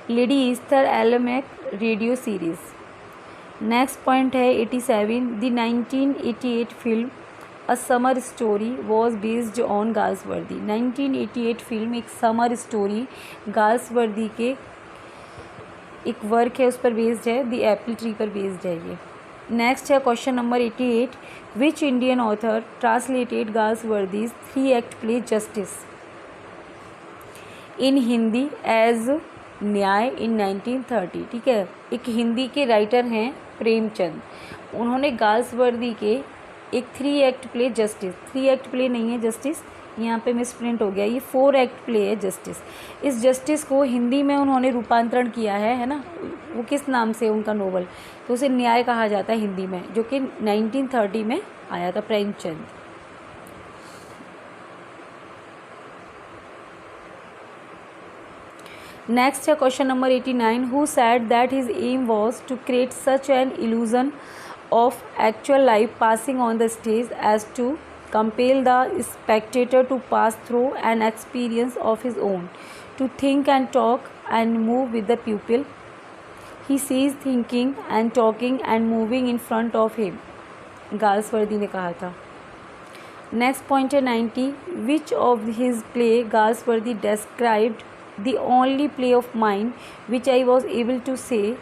A: Lady Esther Elmek radio series. Next point है 87, the 1988 film a summer story was based on Galsworthy. 1988 film एक समर स्टोरी गाल्सवर्दी के एक वर्क है उस पर बेस्ड है, द एप्पल ट्री पर बेस्ड है ये। नेक्स्ट है question number 88, which Indian author translated Galsworthy's 3 act play Justice in Hindi as Nyay in 1930। ठीक है, एक हिंदी के राइटर हैं प्रेमचंद, उन्होंने गाल्सवर्दी के एक 3 act play justice, 3 act play नहीं है जस्टिस, यहाँ पे मिस प्रिंट हो गया, ये 4 एक्ट प्ले है जस्टिस। इस जस्टिस को हिंदी में उन्होंने रूपांतरण किया है ना, वो किस नाम से उनका नोवेल, तो उसे न्याय कहा जाता है हिंदी में, जो कि 1930 में आया था, प्रेमचंद। नेक्स्ट है question number 89, who said that his aim was to create such an illusion of actual life passing on the stage as to compel the spectator to pass through an experience of his own, to think and talk and move with the pupil he sees thinking and talking and moving in front of him, Galsworthy ने कहा था। नेक्स्ट पॉइंट है 90, which of his play Galsworthy described the only play of mine which I was able to say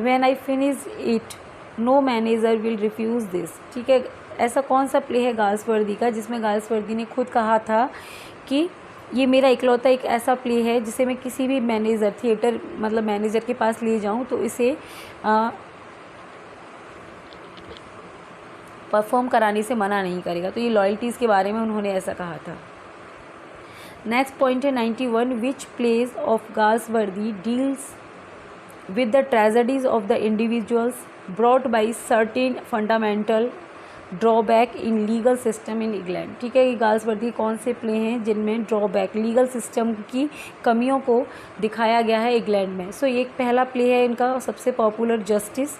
A: when I finished it, no manager will refuse this. ठीक है, ऐसा कौन सा प्ले है गाल्सवर्दी का जिसमें गाल्सवर्दी ने खुद कहा था कि ये मेरा इकलौता एक ऐसा प्ले है जिसे मैं किसी भी मैनेजर, थिएटर मतलब मैनेजर के पास ले जाऊं तो इसे परफॉर्म कराने से मना नहीं करेगा। तो ये लॉयल्टीज़ के बारे में उन्होंने ऐसा कहा था। नेक्स्ट पॉइंट है 91, विच pledge of Galsworthy deals with the tragedies of the individuals brought by certain fundamental drawback in legal system in England। ठीक है, ये गाल्सवर्दी कौन से प्ले हैं जिनमें ड्रॉबैक, लीगल सिस्टम की कमियों को दिखाया गया है इंग्लैंड में। सो ये पहला प्ले है इनका सबसे popular, justice,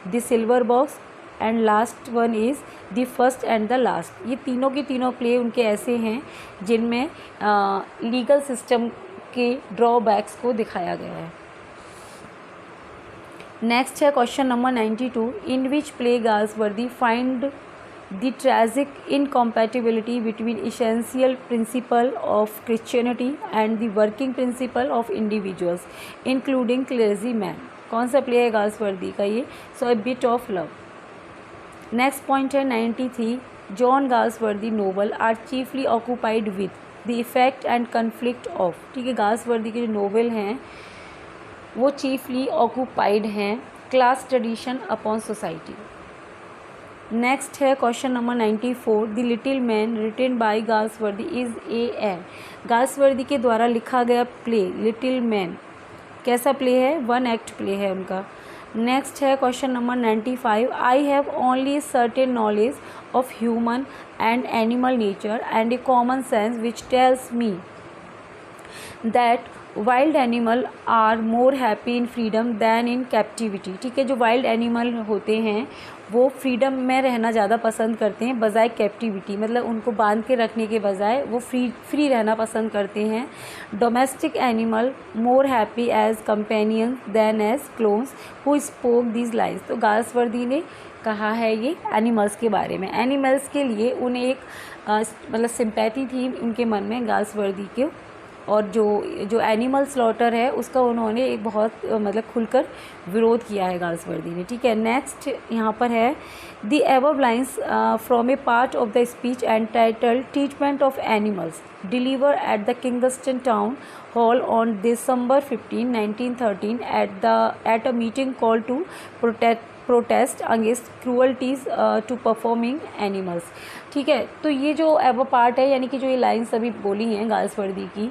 A: the silver box and last one is the first and the last. ये तीनों के तीनों प्ले उनके ऐसे हैं जिनमें लीगल सिस्टम के ड्रॉबैक्स को दिखाया गया है। नेक्स्ट है question number 92, in which play Galsworthy find the tragic incompatibility between essential principle of Christianity and the working principle of individuals including clergy man. कौन सा प्ले है गाल्सवर्दी का ये? So a bit of love. Next point है 93, John Galsworthy novel are chiefly occupied with the effect and conflict of. ठीक है, गाल्सवर्दी के जो नोवेल हैं वो चीफली ऑक्यूपाइड हैं class tradition upon society. Next है question number 94, the little man written by Galsworthy is a Galsworthy के द्वारा लिखा गया प्ले लिटिल मैन कैसा प्ले है? 1 एक्ट प्ले है उनका। नेक्स्ट है question number 95, I have only certain knowledge of human and animal nature and a common sense which tells me that wild animal are more happy in freedom than in captivity. ठीक है, जो वाइल्ड एनिमल होते हैं वो फ्रीडम में रहना ज़्यादा पसंद करते हैं बजाय कैप्टिविटी, मतलब उनको बांध के रखने के बजाय वो फ्री रहना पसंद करते हैं। Domestic animal more happy as companion than as clones who spoke these lines. तो गाल्सवर्दी ने कहा है ये एनिमल्स के बारे में। एनिमल्स के लिए उन्हें एक मतलब सिंपैथी थी उनके मन में गाल्सवर्दी के, और जो एनिमल स्लॉटर है उसका उन्होंने एक बहुत मतलब खुलकर विरोध किया है गाल्सवर्दी ने। ठीक है, नेक्स्ट यहाँ पर है the above lines from a part of the speech and title treatment of animals deliver at the Kingston town hall on December 15, 1913 at a meeting call to protest against cruelties to performing animals. ठीक है, तो ये जो एबव पार्ट है यानी कि जो ये लाइन्स अभी बोली हैं गाल्सवर्दी की,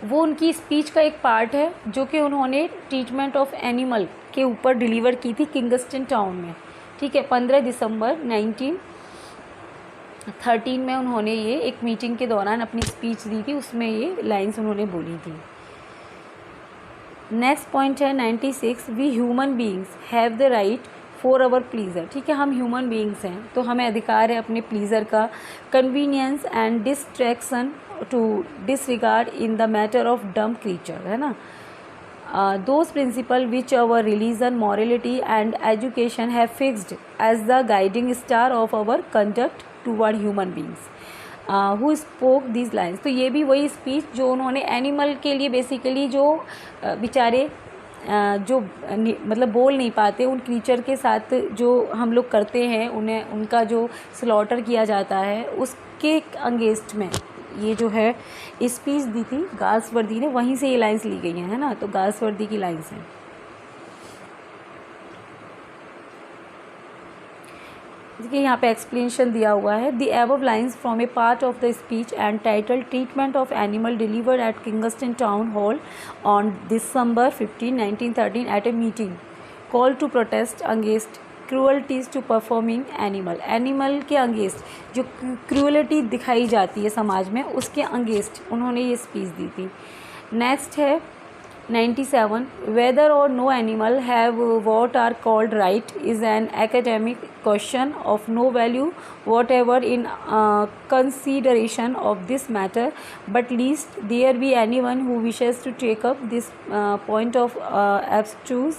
A: वो उनकी स्पीच का एक पार्ट है जो कि उन्होंने ट्रीटमेंट ऑफ एनिमल के ऊपर डिलीवर की थी किंगस्टन टाउन में। ठीक है, 15 दिसंबर 1913 में उन्होंने ये एक मीटिंग के दौरान अपनी स्पीच दी थी, उसमें ये लाइन्स उन्होंने बोली थी। नेक्स्ट पॉइंट है 96, we human beings have the right for our pleasure. ठीक है, हम ह्यूमन बीइंग्स हैं तो हमें अधिकार है अपने प्लीज़र का, convenience and distraction to disregard in the matter of dumb creature, है ना। Those principle which our religion morality and education have fixed as the guiding star of our conduct toward human beings who spoke these lines. तो ये भी वही स्पीच जो उन्होंने एनिमल के लिए बेसिकली जो बेचारे जो मतलब बोल नहीं पाते उन क्रीचर के साथ जो हम लोग करते हैं, उन्हें उनका जो स्लॉटर किया जाता है उसके अगेंस्ट में ये जो है स्पीच दी थी गाल्सवर्दी ने, वहीं से ये लाइन्स ली गई हैं, है ना। तो गाल्सवर्दी की लाइन्स हैं। देखिए यहाँ पे एक्सप्लेनेशन दिया हुआ है। The above lines from a part of the speech and title treatment of animal delivered at Kingston town hall on December 15, 1913 at a meeting call to protest against cruelties to performing animal. Animal के अगेंस्ट जो क्रूअलिटी दिखाई जाती है समाज में, उसके अगेंस्ट उन्होंने ये स्पीच दी थी। नेक्स्ट है 97, whether or no animal have what are called right is an academic question of no value whatever in consideration of this matter, but lest there be anyone who wishes to take up this point of abstruse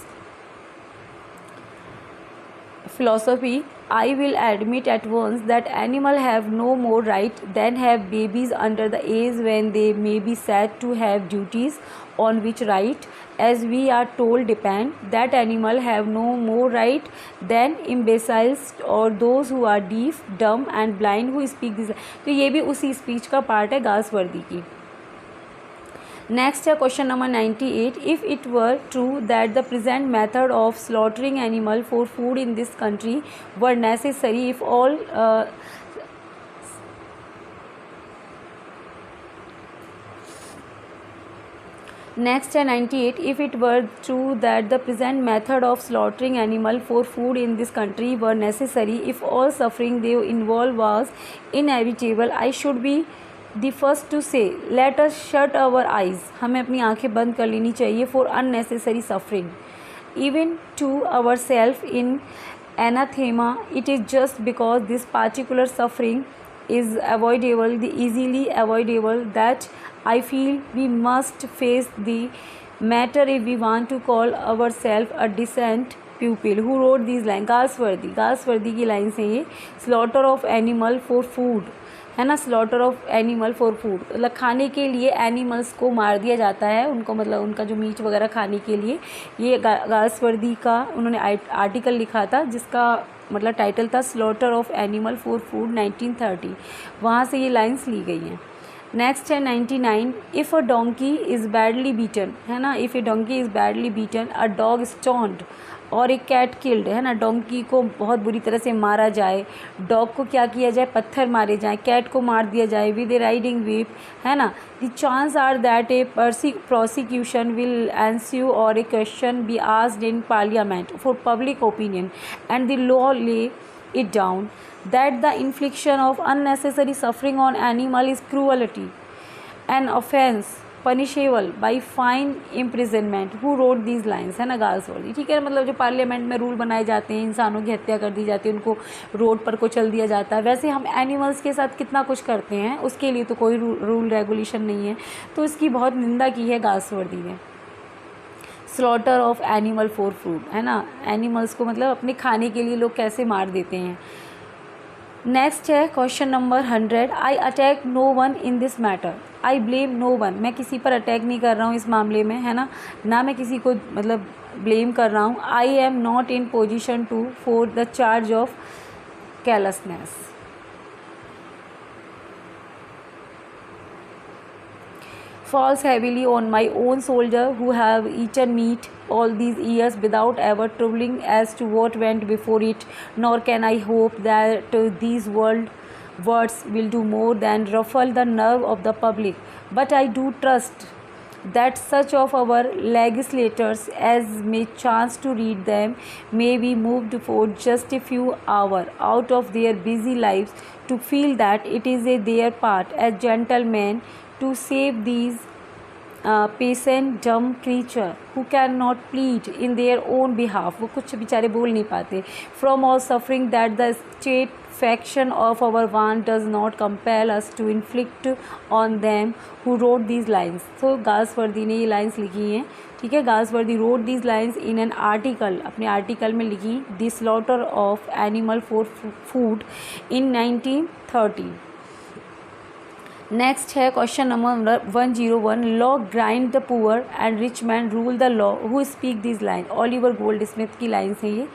A: philosophy, I will admit at once that animals have no more right than have babies under the age when they may be said to have duties on which right, as we are told, depend. That animals have no more right than imbeciles or those who are deaf, dumb and blind who speak this. तो ये भी उसी स्पीच का पार्ट है गाल्सवर्दी की। नेक्स्ट है question number 98, if it were true that the present method of slaughtering animal for food in this country were necessary if all next है 98, if it were true that the present method of slaughtering animal for food in this country were necessary if all suffering they involve was inevitable, I should be the first to say let us shut our eyes, हमें अपनी आंखें बंद कर लेनी चाहिए for unnecessary suffering even to our self in anathema, it is just because this particular suffering is avoidable, the easily avoidable, that I feel we must face the matter if we want to call ourselves a decent pupil. Who wrote these lines? Galsworthy की लाइन से ये slaughter of animal for food है ना, slaughter of animal for food, मतलब खाने के लिए एनिमल्स को मार दिया जाता है, उनको मतलब उनका जो मीट वगैरह खाने के लिए। ये गाल्सवर्दी का उन्होंने आर्टिकल लिखा था जिसका मतलब टाइटल था slaughter of animal for food 1930, वहाँ से ये लाइंस ली गई हैं। नेक्स्ट है 99, if a donkey is badly beaten है ना, if A donkey is badly beaten, a dog stoned और एक कैट किल्ड है ना, डोंकी को बहुत बुरी तरह से मारा जाए, डॉग को क्या किया जाए, पत्थर मारे जाए, कैट को मार दिया जाए विद ए राइडिंग व्हिप है ना, the chance are that a prosecution will ensue or a question be asked in Parliament for public opinion and the law lay it down that the infliction of unnecessary suffering on animal is cruelty an offence punishable by fine imprisonment. Who wrote these lines है ना, गाल्सवर्दी। ठीक है, मतलब जो पार्लियामेंट में रूल बनाए जाते हैं, इंसानों की हत्या कर दी जाती है, उनको रोड पर को चल दिया जाता है, वैसे हम एनिमल्स के साथ कितना कुछ करते हैं, उसके लिए तो कोई रूल रेगुलेशन नहीं है, तो इसकी बहुत निंदा की है गाल्सवर्दी ने। Slaughter of animal for food है ना, एनिमल्स को मतलब अपने खाने के लिए लोग कैसे मार देते हैं। नेक्स्ट है question number 100, I attack no one in this matter, I blame no one, मैं किसी पर अटैक नहीं कर रहा हूँ इस मामले में है ना मैं किसी को मतलब ब्लेम कर रहा हूँ। I am not in position to for the charge of carelessness. Falls heavily on my own soldier who have eaten meat all these years without ever troubling as to what went before it, nor can I hope that these words will do more than ruffle the nerve of the public. But I do trust that such of our legislators as may chance to read them may be moved for just a few hours out of their busy lives to feel that it is their part as gentlemen to save these patient dumb creature who cannot plead in their own behalf, वो कुछ बेचारे बोल नहीं पाते, from all suffering that the state faction of our want does not compel us to inflict on them who wrote these lines. So Galsworthy ने ये लाइन्स लिखी हैं। ठीक है, Galsworthy wrote these lines in an article, अपने आर्टिकल में लिखी the slaughter of animal for food in 1930. Next है question number 101, law grind the poor and rich man rule the law, who speak this line, Oliver Goldsmith की लाइन्स हैं ये।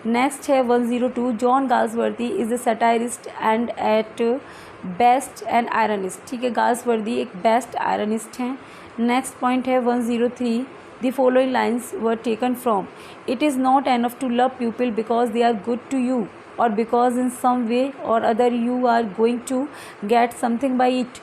A: नेक्स्ट है 102, John Galsworthy is a satirist and at best and ironist. ठीक है, गाल्सवर्दी एक बेस्ट आयरनिस्ट हैं। नेक्स्ट पॉइंट है 103, the following lines were taken from, it is not enough to love people because they are good to you, or because in some way or other you are going to get something by it.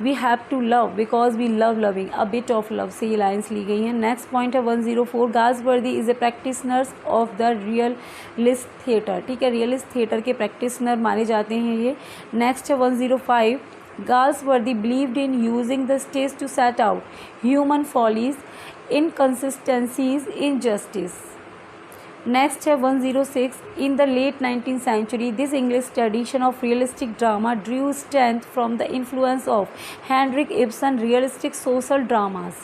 A: We have to love because we love loving, a bit of love से ये लाइन्स ली गई हैं. नेक्स्ट पॉइंट है 104, Galsworthy is a practitioners of the realist theatre. ठीक है, रियलिस्ट थिएटर के प्रैक्टिसनर माने जाते हैं ये. नेक्स्ट है 105, Galsworthy believed in using the stage to set out human follies, inconsistencies, injustice. Next है 106, in the late 19th century this English tradition of realistic drama drew strength from the influence of Henrik Ibsen realistic social dramas.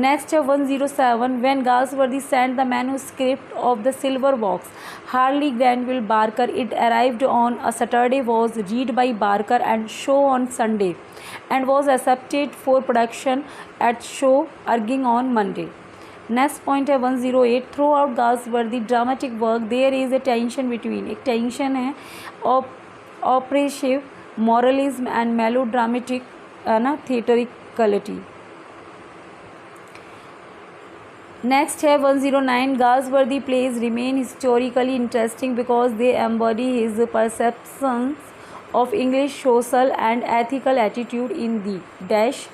A: Next है 107, when Galsworthy sent the manuscript of the Silver Box, Harley Granville Barker, it arrived on a Saturday, was read by Barker and show on Sunday, and was accepted for production at show urging on Monday. Next point है 108, throughout Galsworthy dramatic work there is a tension between, एक टेंशन है oppressive moralism and melodramatic ना थिएटरिकलिटी. नेक्स्ट है 109, Galsworthy plays remain historically interesting because they embody his perceptions of English social and ethical attitude in the dash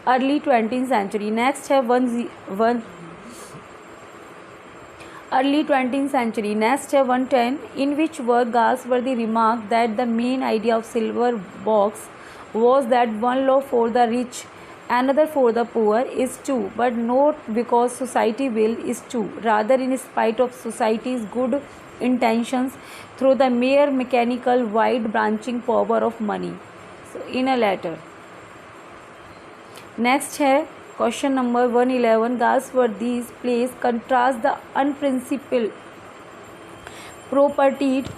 A: early 20th century. Next है अर्ली 20th century. नेक्स्ट है 110, in which work Galsworthy remarked that the main idea of Silver Box was that one law for the rich, another for the poor is true, but not because society will is true, rather in spite of society's good intentions through the mere mechanical wide branching power of money. So in a letter. Next है question number 111, Galsworthy's plays contrast the unprincipled propertied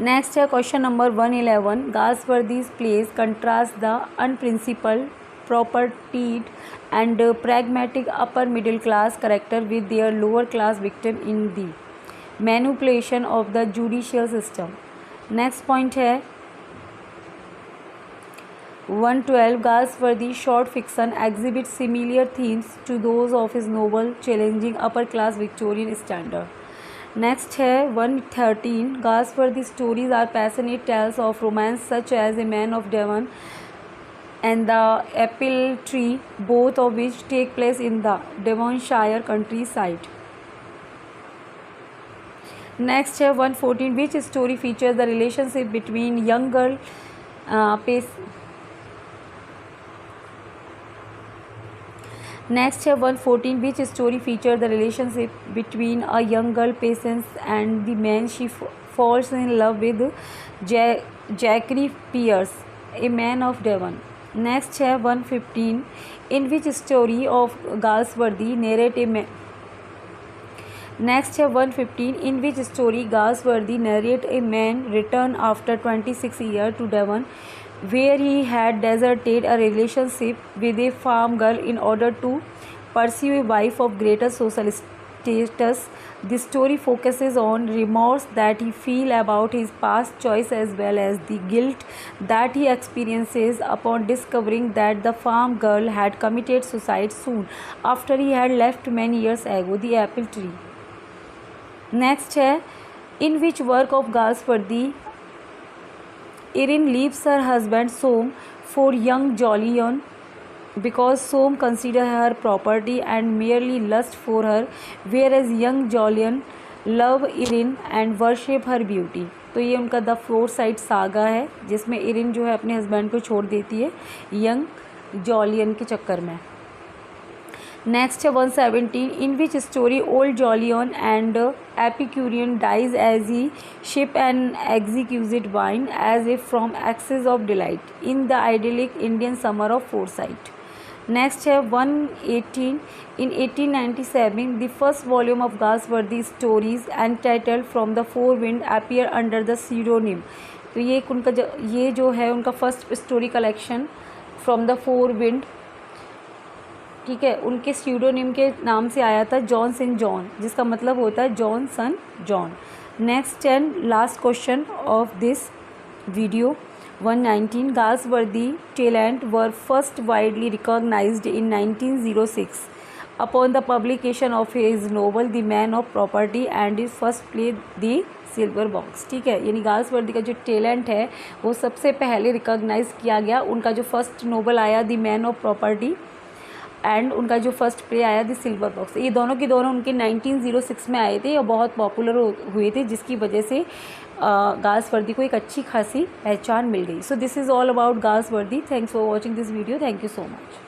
A: next है question number 111, Galsworthy's plays contrast the unprincipled propertied and pragmatic upper middle class character with their lower class victim in the manipulation of the judicial system. Next point है 112, Galsworthy short fiction exhibits similar themes to those of his novel challenging upper class Victorian standard. Next है 113, Galsworthy stories are passionate tales of romance such as A Man of Devon and The Apple Tree, both of which take place in the Devonshire countryside. Next है 114, which story features the relationship between young girl Next है 114, which story features the relationship between a young girl Patience and the man she falls in love with, Zachary Pierce, A Man of Devon. Next है 115, in which story of Galsworthy narrate a man. Next है 115, in which story Galsworthy narrate a man return after 26 years to Devon, where he had deserted a relationship with a farm girl in order to pursue a wife of greater social status. The story focuses on remorse that he feels about his past choice as well as the guilt that he experiences upon discovering that the farm girl had committed suicide soon after he had left many years ago the apple tree. Next है, in which work of Galsworthy Erin leaves her husband Som for young Jolyon because Som considers her property and merely lust for her, whereas young Jolyon love Erin and worship her beauty. तो ये उनका द फोरसाइट सागा है जिसमें एरिन जो है अपने हस्बैंड को छोड़ देती है यंग जॉलियन के चक्कर में. नेक्स्ट है 117, in which story old Jolyon and Epicurean dies as he sip an exquisite wine as if from excess of delight in the idyllic Indian summer of Forsyth. Next है 118 in 1897 the first volume of Galsworthy stories entitled from the four wind appear under the pseudonym. तो ये जो है उनका first story collection from the four wind, ठीक है, उनके स्यूडोनिम के नाम से आया था, जॉन सन जॉन, जिसका मतलब होता है John son John. Next and last question of this video 119 Galsworthy talent were first widely recognised in 1906 upon the publication of his novel the Man of Property and his first play the silver Box. ठीक है, यानी गाल्सवर्दी का जो टैलेंट है वो सबसे पहले रिकॉग्नाइज किया गया। उनका जो फर्स्ट नोवेल आया the Man of Property and उनका जो फर्स्ट प्ले आया द सिल्वर बॉक्स, ये दोनों के दोनों उनके 1906 में आए थे और बहुत पॉपुलर हुए थे, जिसकी वजह से गाल्सवर्दी को एक अच्छी खासी पहचान मिल गई। So this is all about Galsworthy. Thanks for watching this video. Thank you so much.